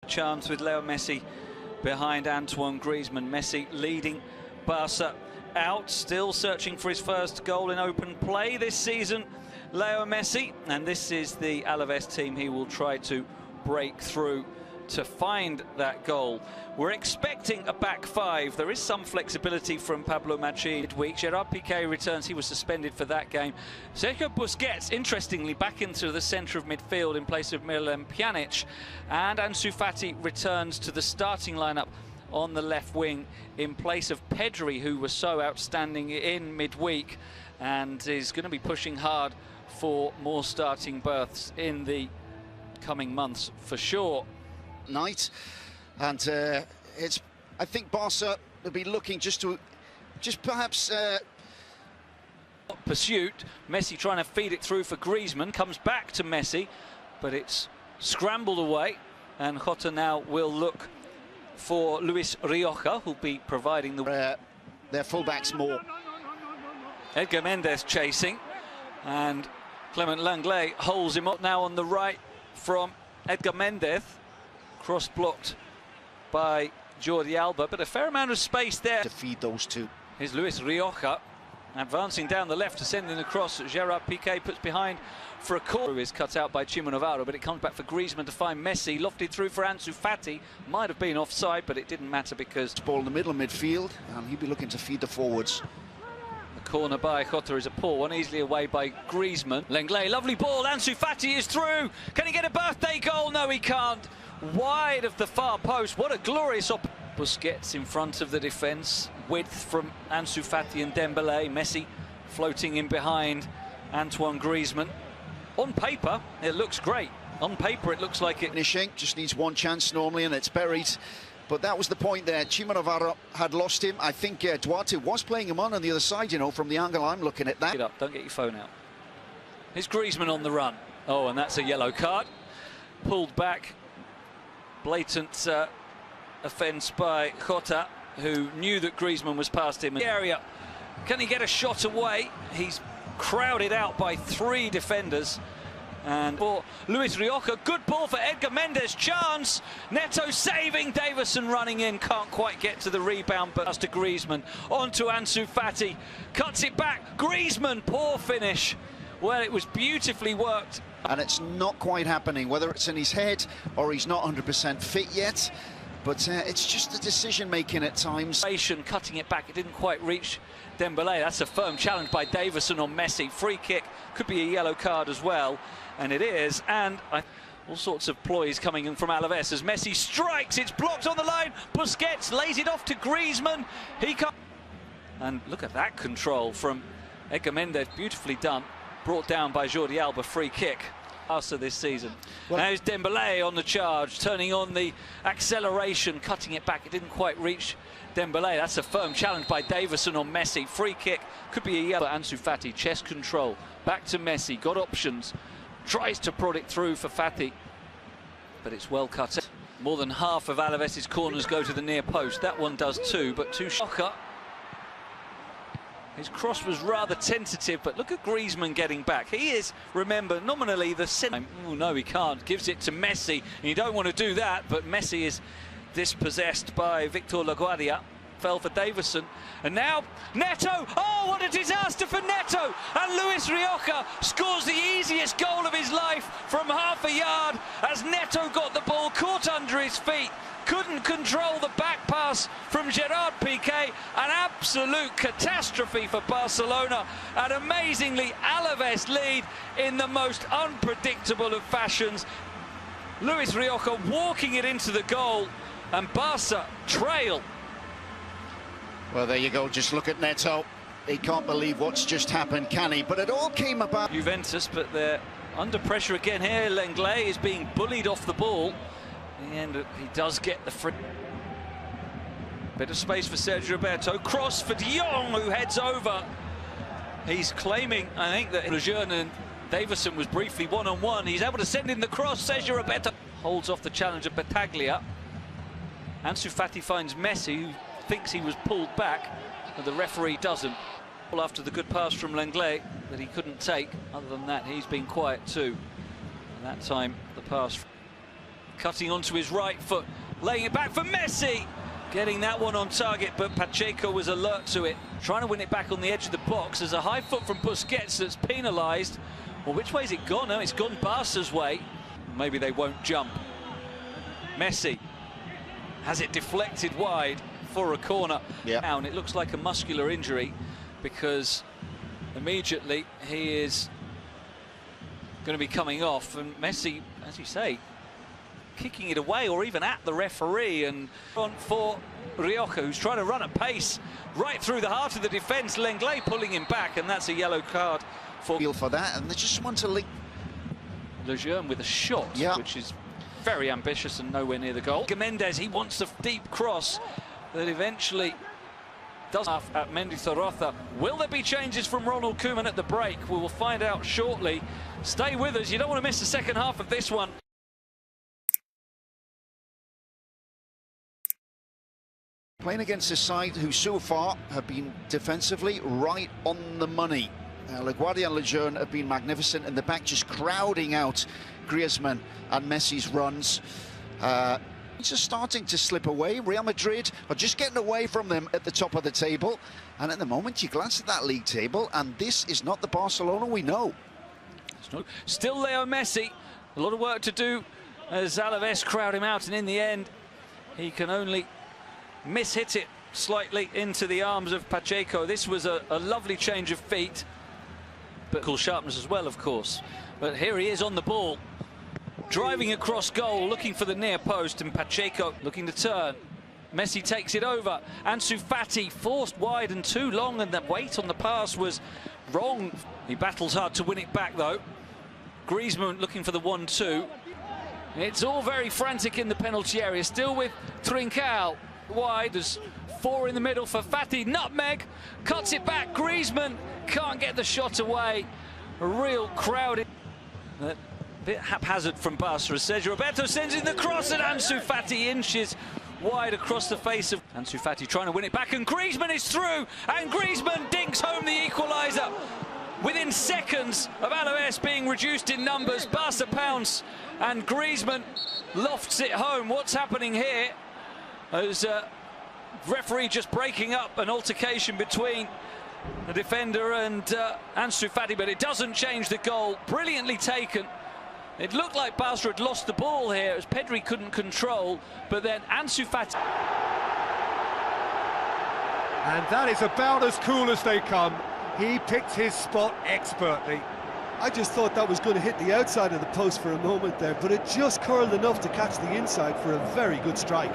chance with Leo Messi behind Antoine Griezmann. Messi leading Barca out, still searching for his first goal in open play this season, Leo Messi, and this is the Alaves team he will try to break through to find that goal. We're expecting a back five. There is some flexibility from Pablo Machin midweek. Gerard Piqué returns. He was suspended for that game. Sergio Busquets, interestingly, back into the centre of midfield in place of Miralem Pjanic. And Ansu Fati returns to the starting lineup on the left wing in place of Pedri, who was so outstanding in midweek and is going to be pushing hard for more starting berths in the coming months for sure. Night, and I think Barca will be looking just perhaps pursuit. Messi trying to feed it through for Griezmann, comes back to Messi, but it's scrambled away, and Jota now will look for Luis Rioja, who'll be providing the their fullbacks more. Edgar Mendes chasing, and Clement Lenglet holds him up now on the right from Edgar Mendes. Cross blocked by Jordi Alba, but a fair amount of space there to feed those two. Here's Luis Rioja advancing down the left to send in the cross. Gerard Piqué puts behind for a corner. Is cut out by Chimo Navarro, but it comes back for Griezmann to find Messi. Lofted through for Ansu Fati. Might have been offside, but it didn't matter because ball in the middle of midfield, and he'll be looking to feed the forwards. The corner by Jota is a poor one, easily away by Griezmann. Lenglet, lovely ball. Ansu Fati is through. Can he get a birthday goal? No, he can't. Wide of the far post. What a glorious Busquets in front of the defence. Width from Ansu Fati and Dembélé. Messi floating in behind Antoine Griezmann. On paper, it looks great. On paper, it looks like it. Finishing, just needs one chance normally, and it's buried. But that was the point there. Chimo Navarro had lost him. I think Duarte was playing him on the other side, you know, from the angle I'm looking at that. Get up, don't get your phone out. Here's Griezmann on the run. Oh, and that's a yellow card. Pulled back. Blatant offence by Jota, who knew that Griezmann was past him in the area. Can he get a shot away? He's crowded out by three defenders. And for Luis Rioja, good ball for Edgar Mendes, chance. Neto saving, Davison running in, can't quite get to the rebound, but to Griezmann, on to Ansu Fati, cuts it back, Griezmann, poor finish. Well, it was beautifully worked. And it's not quite happening, whether it's in his head or he's not 100% fit yet. But it's just the decision-making at times. Cutting it back, it didn't quite reach Dembélé. That's a firm challenge by Davison on Messi. Free kick, could be a yellow card as well. And it is, and all sorts of ploys coming in from Alavés as Messi strikes. It's blocked on the line. Busquets lays it off to Griezmann. He can't. And look at that control from Edgar Mendes, beautifully done. Brought down by Jordi Alba, free kick. After this season. Well, now it's Dembélé on the charge, turning on the acceleration, cutting it back. It didn't quite reach Dembélé. That's a firm challenge by Davison on Messi. Free kick, could be a yellow. Ansu Fati, chest control, back to Messi, got options, tries to prod it through for Fati, but it's well cut. More than half of Alaves's corners go to the near post. That one does too, but too shocker. His cross was rather tentative, but look at Griezmann getting back. He is, remember, nominally the centre. Oh, no, he can't. Gives it to Messi. And you don't want to do that, but Messi is dispossessed by Victor LaGuardia. Fell for Davison. And now, Neto! Oh, what a disaster for Neto! And Luis Rioja scores the easiest goal of his life from half a yard as Neto got the ball caught under his feet. Couldn't control the back pass from Gerard Piqué. An absolute catastrophe for Barcelona. And amazingly, Alaves lead in the most unpredictable of fashions. Luis Rioja walking it into the goal, and Barca trail. Well, there you go. Just look at Neto. He can't believe what's just happened, can he? But it all came about. Juventus, but they're under pressure again here. Lenglet is being bullied off the ball. In the end, he does get the free. Bit of space for Sergio Roberto. Cross for De Jong, who heads over. He's claiming, I think, that Lejeune and Davison was briefly one-on-one. He's able to send in the cross. Sergio Roberto holds off the challenge of Battaglia. Ansu Fati finds Messi, who thinks he was pulled back, but the referee doesn't. After the good pass from Lenglet that he couldn't take. Other than that, he's been quiet too. And that time, the pass. Cutting onto his right foot, laying it back for Messi. Getting that one on target, but Pacheco was alert to it. Trying to win it back on the edge of the box. There's a high foot from Busquets that's penalised. Well, which way's it gone? No, it's gone Barca's way. Maybe they won't jump. Messi has it deflected wide for a corner. Yeah. Down. It looks like a muscular injury because immediately he is going to be coming off. And Messi, as you say, kicking it away or even at the referee, and on for Rioja, who's trying to run at pace right through the heart of the defence. Lenglet pulling him back, and that's a yellow card for that, and they just want to link Lejeune with a shot, which is very ambitious and nowhere near the goal. Mendes, he wants a deep cross that eventually does at Mendizorroza. Will there be changes from Ronald Koeman at the break? We will find out shortly. Stay with us, you don't want to miss the second half of this one. Playing against a side who so far have been defensively right on the money. LaGuardia and Lejeune have been magnificent in the back, just crowding out Griezmann and Messi's runs. It's just starting to slip away. Real Madrid are just getting away from them at the top of the table. And at the moment, you glance at that league table, and this is not the Barcelona we know. Still Leo Messi. A lot of work to do as Alavés crowd him out, and in the end, he can only mishit it slightly into the arms of Pacheco. This was a lovely change of feet, but cool sharpness as well, of course. But here he is on the ball, driving across goal, looking for the near post, and Pacheco looking to turn. Messi takes it over. Ansu Fati forced wide and too long, and the weight on the pass was wrong. He battles hard to win it back, though. Griezmann looking for the 1-2. It's all very frantic in the penalty area, still with Trincao. Wide, there's four in the middle for Fati. Nutmeg cuts it back. Griezmann can't get the shot away. A real crowded, a bit haphazard from Barca. As Sergio Roberto sends in the cross, and Ansu Fati inches wide across the face of Ansu Fati, trying to win it back, and Griezmann is through, and Griezmann dinks home the equaliser. Within seconds of Alavés being reduced in numbers, Barca pounce, and Griezmann lofts it home. What's happening here? As referee just breaking up an altercation between the defender and Ansu Fati, but it doesn't change the goal. Brilliantly taken. It looked like Barca had lost the ball here as Pedri couldn't control, but then Ansu Fati. And that is about as cool as they come. He picked his spot expertly. I just thought that was going to hit the outside of the post for a moment there, but it just curled enough to catch the inside for a very good strike.